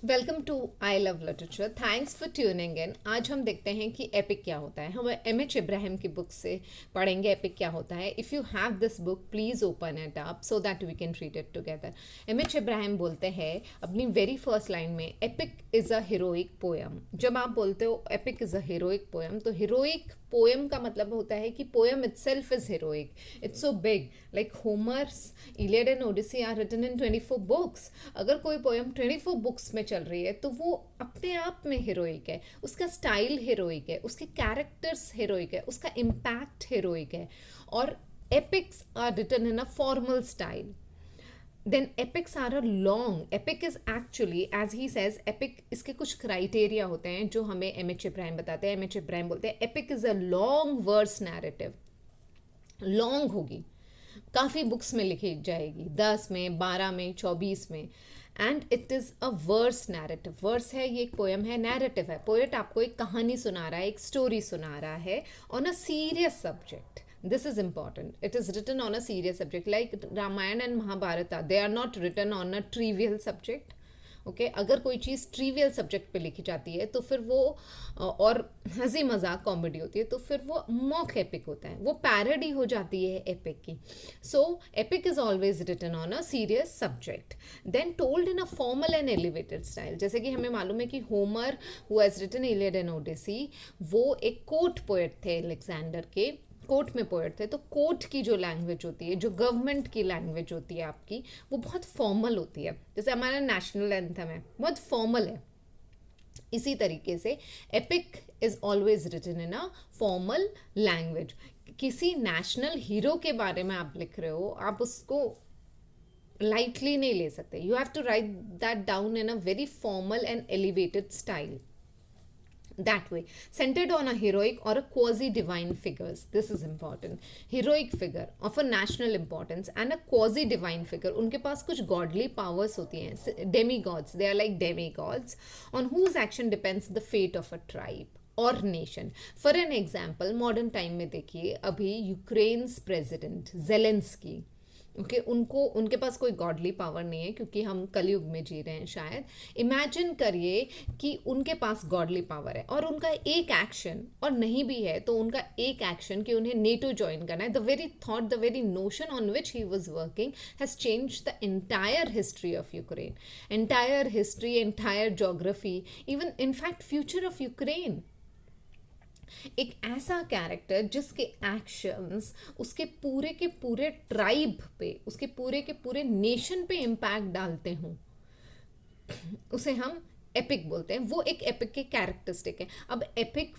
Welcome to I love literature. Thanks for tuning in. आज हम देखते हैं कि एपिक क्या होता है। हम एम एच इब्राहिम की बुक से पढ़ेंगे एपिक क्या होता है। If you have this book please open it up so that we can read it together. M H Ibrahim बोलते हैं अपनी वेरी फर्स्ट लाइन में, epic is a heroic poem. जब आप बोलते हो epic is a heroic poem, तो heroic poem का मतलब होता है कि poem itself is heroic. It's so big. Like Homer's Iliad and Odyssey are written in 24 books. अगर कोई पोएम 24 बुक्स में चल रही है तो वो अपने आप में हीरोइक है। उसका स्टाइल हीरोइक है, उसके कैरेक्टर्स हीरोइक है, उसका इम्पैक्ट हीरोइक है। और epics are written in a formal style. Then epics are a long. Epic is actually, as he says, epic इसके कुछ क्राइटेरिया होते हैं जो हमें एम एच इब्राहिम बताते हैं. एम एच इब्राहिम बोलते हैं epic is a long verse narrative. Long होगी, काफ़ी बुक्स में लिखी जाएगी, 10 में, 12 में, 24 में. And it is a verse narrative. Verse है, ये एक पोएम है. नैरेटिव है, पोएट आपको एक कहानी सुना रहा है, एक स्टोरी सुना रहा है on a serious subject. This is important. It is written on a serious subject. Like Ramayana and Mahabharata, they are not written on a trivial subject. Okay अगर कोई चीज़ ट्रिवियल सब्जेक्ट पे लिखी जाती है तो फिर वो और हंसी मजाक कॉमेडी होती है तो फिर वो मॉक एपिक होता है, वो पैरोडी हो जाती है एपिक की. So epic is always written on a serious subject, then told in a formal and elevated style. जैसे कि हमें मालूम है कि Homer who has written Iliad and Odyssey, वो एक कोर्ट पोएट थे अलेक्जेंडर के. कोर्ट में पोएट थे, तो कोर्ट की जो लैंग्वेज होती है, जो गवर्नमेंट की लैंग्वेज होती है आपकी, वो बहुत फॉर्मल होती है. जैसे हमारा नेशनल एंथम है, बहुत फॉर्मल है. इसी तरीके से epic is always written in a formal language. किसी नेशनल हीरो के बारे में आप लिख रहे हो, आप उसको लाइटली नहीं ले सकते. You have to write that down in a very formal and elevated style. That way, centered on a heroic or a quasi-divine figures. This is important. Heroic figure of a national importance and a quasi-divine figure. उनके पास कुछ godly powers होती हैं. Demigods. They are like demigods on whose action depends the fate of a tribe और nation. For an example, modern time में देखिए, अभी Ukraine's president Zelensky, okay उनको, उनके पास कोई गॉडली पावर नहीं है क्योंकि हम कलयुग में जी रहे हैं शायद. इमेजिन करिए कि उनके पास गॉडली पावर है और उनका एक एक्शन, और नहीं भी है तो उनका एक एक्शन कि उन्हें नेटो ज्वाइन करना है, the very thought, the very notion on which he was working has change the entire history of Ukraine. Entire history, entire geography, even in fact future of Ukraine. एक ऐसा कैरेक्टर जिसके actions उसके पूरे के पूरे tribe पे, उसके पूरे के पूरे नेशन पे इम्पैक्ट डालते हों, उसे हम एपिक बोलते हैं. वो एक एपिक के कैरेक्टरिस्टिक है. अब epic,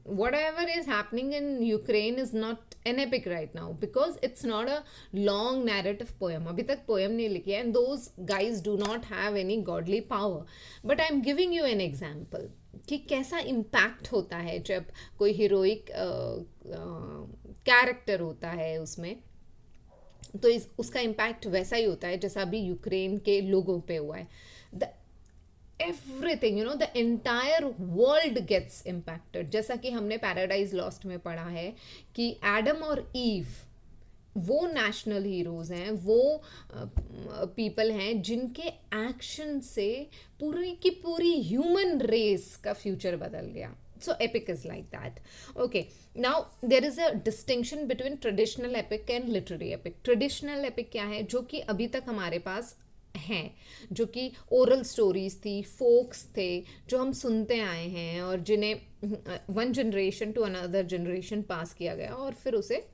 what ever is happening in Ukraine is not an epic right now because it's not a long narrative poem. अभी तक पोएम नहीं लिखी है and those guys do not have any godly power. But I am giving you an example कि कैसा impact होता है जब कोई हीरोइक कैरेक्टर होता है उसमें. तो उसका इम्पैक्ट वैसा ही होता है जैसा अभी यूक्रेन के लोगों पे हुआ है. The everything, you know, the entire world gets impacted. जैसा कि हमने पैराडाइज लॉस्ट में पढ़ा है कि एडम और ईव वो नेशनल हीरोज़ हैं, वो पीपल हैं जिनके एक्शन से पूरी की पूरी ह्यूमन रेस का फ्यूचर बदल गया. So epic is like that. Okay, now there is a distinction between traditional epic and literary epic. Traditional epic क्या है? जो कि अभी तक हमारे पास हैं, जो कि ओरल स्टोरीज थी, फोक्स थे, जो हम सुनते आए हैं और जिन्हें one generation to another generation pass किया गया और फिर उसे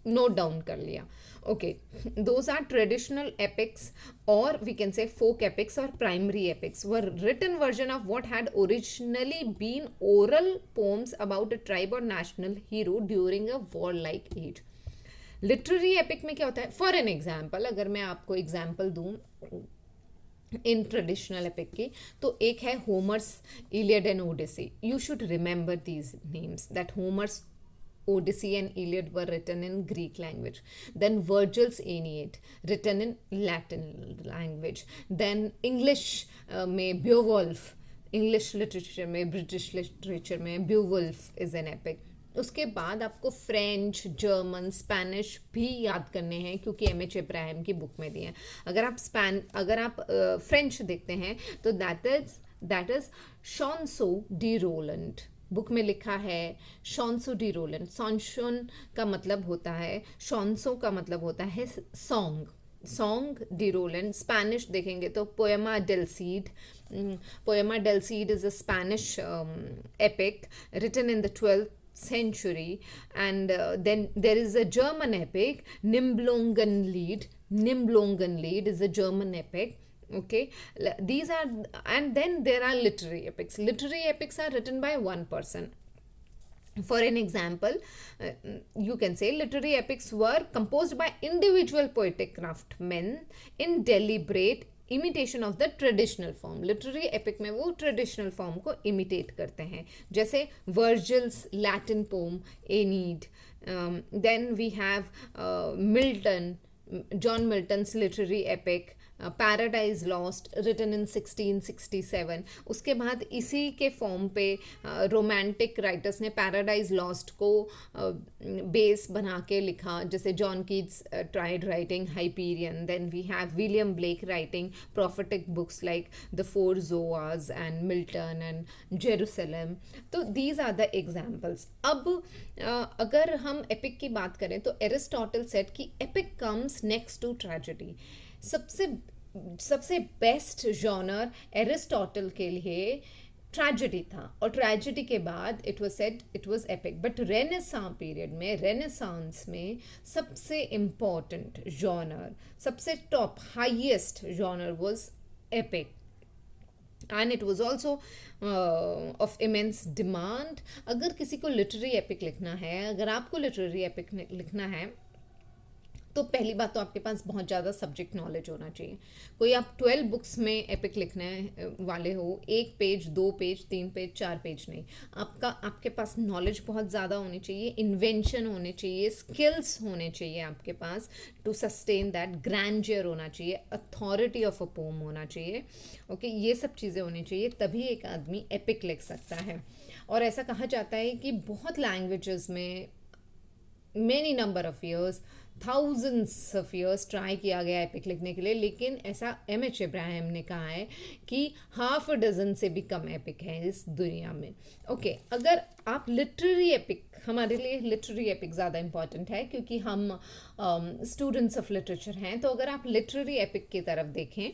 नोट डाउन कर लिया. Okay, those are traditional epics और we can say folk epics और primary epics were written version of what had originally been oral poems about a tribe और national hero during a war like age. Literary epic में क्या होता है? For an example, अगर मैं आपको example दूँ इन ट्रेडिशनल एपिक की, तो एक है Homer's Iliad and Odyssey. You should remember these names, that Homer's Odyssey and Iliad were written in Greek language. Then Virgil's Aeneid, written in Latin language. Then English में Beowulf, English literature में, British literature में Beowulf is an epic. उसके बाद आपको French, German, Spanish भी याद करने हैं क्योंकि एम एच इब्राहिम की बुक में दिए हैं। अगर आप फ्रेंच देखते हैं तो that is Chanson de Roland. Book में लिखा है शॉन्सो डी रोलंड। सॉन्शोन का मतलब होता है, शॉन्सो का मतलब होता है song, song de Roland. Spanish देखेंगे तो Poema del Cid. Poema del Cid is a Spanish epic written in the 12th century, and then there is a German epic, Nibelungenlied. Nibelungenlied is a German epic. Okay, these are, and then there are literary epics. Literary epics are written by one person. For an example, you can say literary epics were composed by individual poetic craftsmen in deliberate imitation of the traditional form. Literary epic में वो traditional form को imitate करते हैं, जैसे Virgil's Latin poem Aeneid. Then we have John Milton's literary epic Paradise Lost, written in 1667. उसके बाद इसी के फॉर्म पे रोमांटिक राइटर्स ने पैराडाइज लॉस्ट को बेस बना के लिखा, जैसे John Keats tried writing Hyperion. Then we have William Blake writing prophetic books like the Four Zoas and Milton and Jerusalem. तो दीज आर द एग्जाम्पल्स. अब अगर हम एपिक की बात करें तो एरिस्टोटल सेड कि epic comes next to tragedy. सबसे बेस्ट जॉनर एरिस्टोटल के लिए ट्रेजेडी था, और ट्रेजेडी के बाद it was said it was epic. But renaissance period में, रेनेसांस में सबसे इम्पॉर्टेंट जॉनर, सबसे top highest genre was epic. And it was also of immense demand. अगर किसी को लिटरेरी एपिक लिखना है, अगर आपको लिटरेरी एपिक लिखना है, तो पहली बात तो आपके पास बहुत ज़्यादा सब्जेक्ट नॉलेज होना चाहिए. कोई आप 12 बुक्स में एपिक लिखने वाले हो, 1 पेज, 2 पेज, 3 पेज, 4 पेज नहीं. आपके पास नॉलेज बहुत ज़्यादा होनी चाहिए, इन्वेंशन होने चाहिए, स्किल्स होने चाहिए आपके पास टू सस्टेन दैट, ग्रैंडियर होना चाहिए, अथॉरिटी ऑफ अ पोम होना चाहिए. ओके, ये सब चीज़ें होनी चाहिए, तभी एक आदमी एपिक लिख सकता है. और ऐसा कहा जाता है कि बहुत लैंग्वेजेस में many number of years, thousands of years try किया गया एपिक लिखने के लिए, लेकिन ऐसा एम एच इब्राहिम ने कहा है कि हाफ अ डजन से भी कम एपिक है इस दुनिया में. ओके, अगर आप लिटरेरी एपिक, हमारे लिए लिटरेरी एपिक ज़्यादा इंपॉर्टेंट है क्योंकि हम स्टूडेंट्स ऑफ लिटरेचर हैं. तो अगर आप लिटरेरी एपिक की तरफ देखें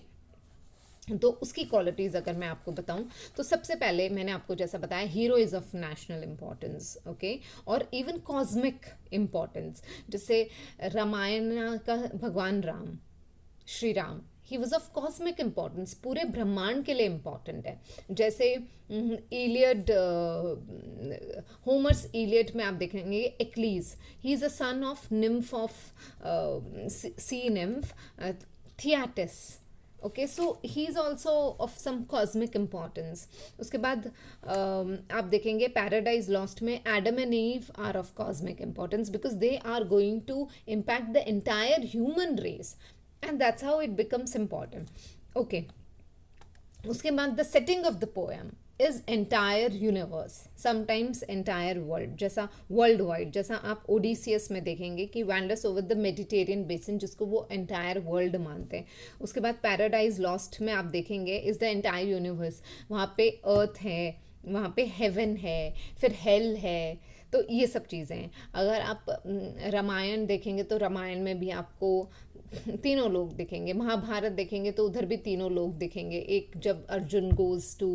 तो उसकी क्वालिटीज़ अगर मैं आपको बताऊं, तो सबसे पहले मैंने आपको जैसा बताया, hero is of national importance. Okay, और इवन कॉस्मिक इम्पोर्टेंस. जैसे रामायण का भगवान Ram, Shri Ram, he was of cosmic importance, पूरे ब्रह्मांड के लिए इम्पॉर्टेंट है. जैसे इलियड, होमर्स इलियड में आप देखेंगे Achilles, he is a son of nymph of sea nymph Thetis. Okay, so he is also of some cosmic importance. उसके बाद आप देखेंगे पैराडाइज लॉस्ट में Adam and Eve are of cosmic importance because they are going to impact the entire human race, and that's how it becomes important. Okay, उसके बाद the setting of the poem is entire universe, sometimes entire world, जैसा world wide. जैसा आप Odysseus में देखेंगे कि vendors over the Mediterranean basin, जिसको वो एंटायर वर्ल्ड मानते हैं. उसके बाद पैराडाइज लॉस्ट में आप देखेंगे इज द एंटायर यूनिवर्स, वहाँ पे अर्थ है, वहाँ पे हेवन है, फिर हेल है. तो ये सब चीज़ें हैं. अगर आप रामायण देखेंगे तो रामायण में भी आपको तीनों लोग दिखेंगे. महाभारत देखेंगे तो उधर भी तीनों लोग दिखेंगे. एक जब Arjun goes to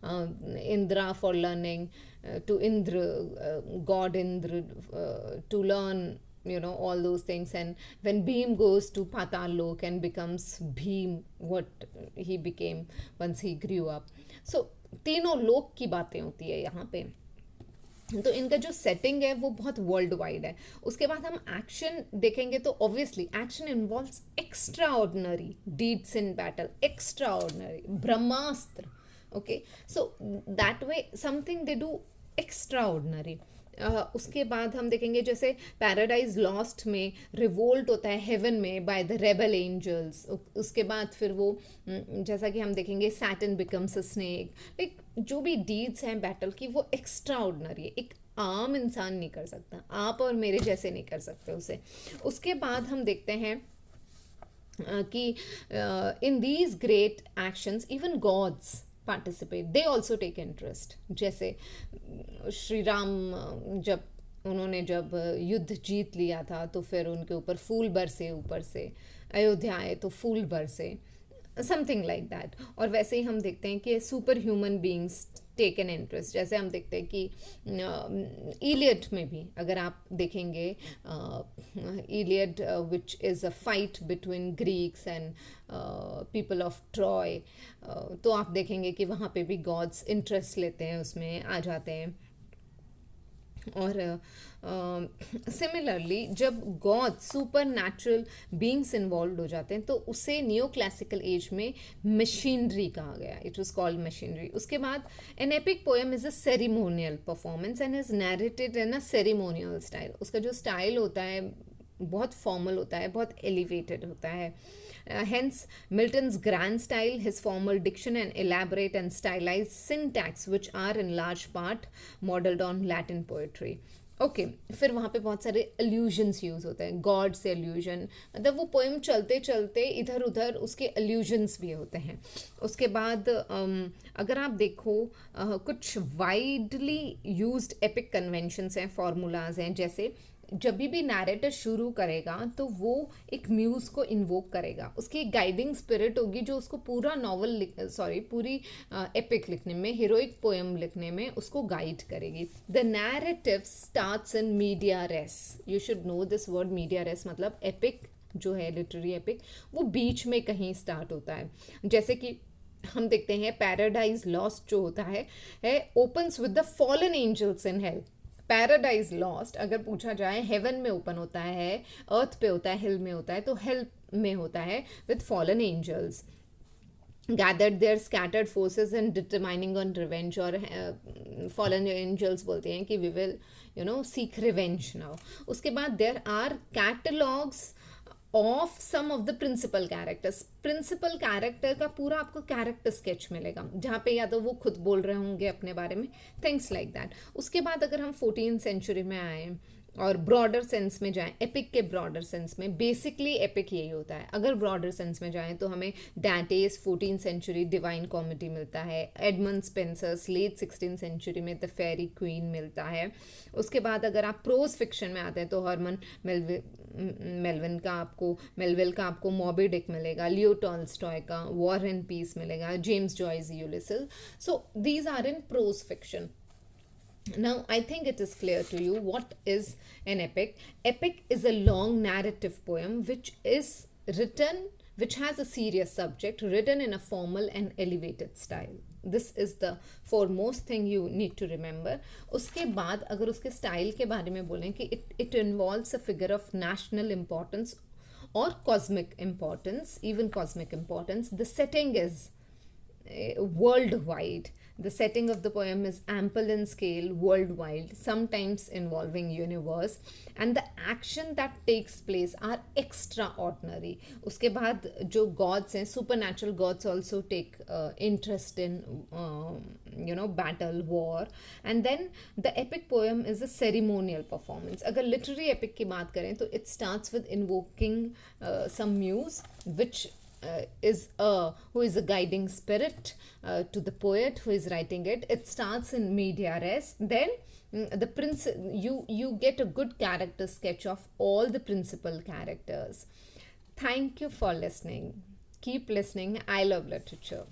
Indra for learning, to Indra, god Indra, to learn all those things, and when Bhim goes to Patal Lok and becomes Bhim, what he became once he grew up. So तीनों लोक की बातें होती है यहाँ पे. तो इनका जो सेटिंग है वो बहुत वर्ल्ड वाइड है. उसके बाद हम एक्शन देखेंगे तो obviously action involves extra ordinary deeds in battle, extra ordinary Brahmastra. Okay, so that way something they do extra ordinary. उसके बाद हम देखेंगे जैसे पैराडाइज लॉस्ट में रिवोल्ट होता है हेवन में बाय द रेबल एंजल्स. उसके बाद फिर वो जैसा कि हम देखेंगे Saturn becomes a snake. Like जो भी डीड्स हैं बैटल की वो एक्स्ट्रा ऑर्डिनरी है, एक आम इंसान नहीं कर सकता, आप और मेरे जैसे नहीं कर सकते उसे। उसके बाद हम देखते हैं कि in these great actions even gods participate, they also take interest. जैसे श्री राम जब युद्ध जीत लिया था तो फिर उनके ऊपर फूल बरसे, ऊपर से अयोध्या आए तो फूल बरसे, समथिंग लाइक दैट। और वैसे ही हम देखते हैं कि super human beings take an interest. जैसे हम देखते हैं कि इलियड में भी अगर आप देखेंगे, Iliad which is a fight between Greeks and people of Troy, तो आप देखेंगे कि वहाँ पे भी गॉड्स इंटरेस्ट लेते हैं, उसमें आ जाते हैं। और सिमिलरली जब God super natural beings involve हो जाते हैं तो उसे नियो क्लासिकल एज में मशीनरी कहा गया, इट वॉज कॉल्ड मशीनरी। उसके बाद an epic poem is a ceremonial performance and is narrated in a ceremonial style. उसका जो स्टाइल होता है बहुत फॉर्मल होता है, बहुत एलिवेटेड होता है। Hence, Milton's grand style, his formal diction and elaborate and stylized syntax, which are in large part modeled on Latin poetry. Okay फिर वहाँ पे बहुत सारे अल्यूजन्स यूज़ होते हैं, गॉड से अल्यूजन, मतलब वो पोएम चलते चलते इधर उधर उसके अल्यूजन्स भी होते हैं। उसके बाद अगर आप देखो कुछ वाइडली यूज्ड एपिक कन्वेंशंस हैं, फार्मूलाज हैं। जैसे जब भी नैरेटर शुरू करेगा तो वो एक म्यूज़ को इन्वोक करेगा, उसकी एक गाइडिंग स्पिरिट होगी जो उसको पूरा नॉवल पूरी एपिक लिखने में, हीरोइक पोएम लिखने में उसको गाइड करेगी। The narrative starts in medias res, you should know this word medias res, मतलब एपिक जो है लिटरेरी एपिक वो बीच में कहीं स्टार्ट होता है। जैसे कि हम देखते हैं पैराडाइज लॉस्ट जो होता है opens with the fallen angels in hell. Paradise lost अगर पूछा जाए हेवन में ओपन होता है, अर्थ पे होता है, हिल में होता है, तो हेल में होता है with fallen angels gathered their scattered forces and determining on revenge, और fallen angels बोलते हैं कि we will seek revenge now. उसके बाद there are catalogs of some of the principal characters. Principal character का पूरा आपको कैरेक्टर स्केच मिलेगा जहाँ पे या तो वो खुद बोल रहे होंगे अपने बारे में, थिंग्स लाइक दैट। उसके बाद अगर हम 14th सेंचुरी में आए और ब्रॉडर सेंस में जाएं, एपिक के ब्रॉडर सेंस में, बेसिकली एपिक यही होता है। अगर ब्रॉडर सेंस में जाएं तो हमें डांटेस 14th सेंचुरी डिवाइन कॉमेडी मिलता है, Edmund Spenser's late 16th century में द फेरी क्वीन मिलता है। उसके बाद अगर आप प्रोज फिक्शन में आते हैं तो हरमन मेलविल का आपको मॉबी डिक मिलेगा, लियो टॉल्स्टॉय का वॉर एंड पीस मिलेगा, James Joyce Ulysses. So these are in prose fiction. Now, I think it is clear to you what is an epic. Epic is a long narrative poem which has a serious subject, written in a formal and elevated style. This is the foremost thing you need to remember. उसके बाद अगर उसके style के बारे में बोलें कि it involves a figure of national importance or cosmic importance, even cosmic importance. The setting is worldwide. The setting of the poem is ample in scale, worldwide, sometimes involving universe, and the action that takes place are extraordinary. उसके बाद जो gods हैं, supernatural gods also take interest in battle, war, and then the epic poem is a ceremonial performance. अगर literary epic की बात करें तो it starts with invoking some muse which who is a guiding spirit to the poet who is writing it. It starts in media res. Then you get a good character sketch of all the principal characters. Thank you for listening. Keep listening. I love literature.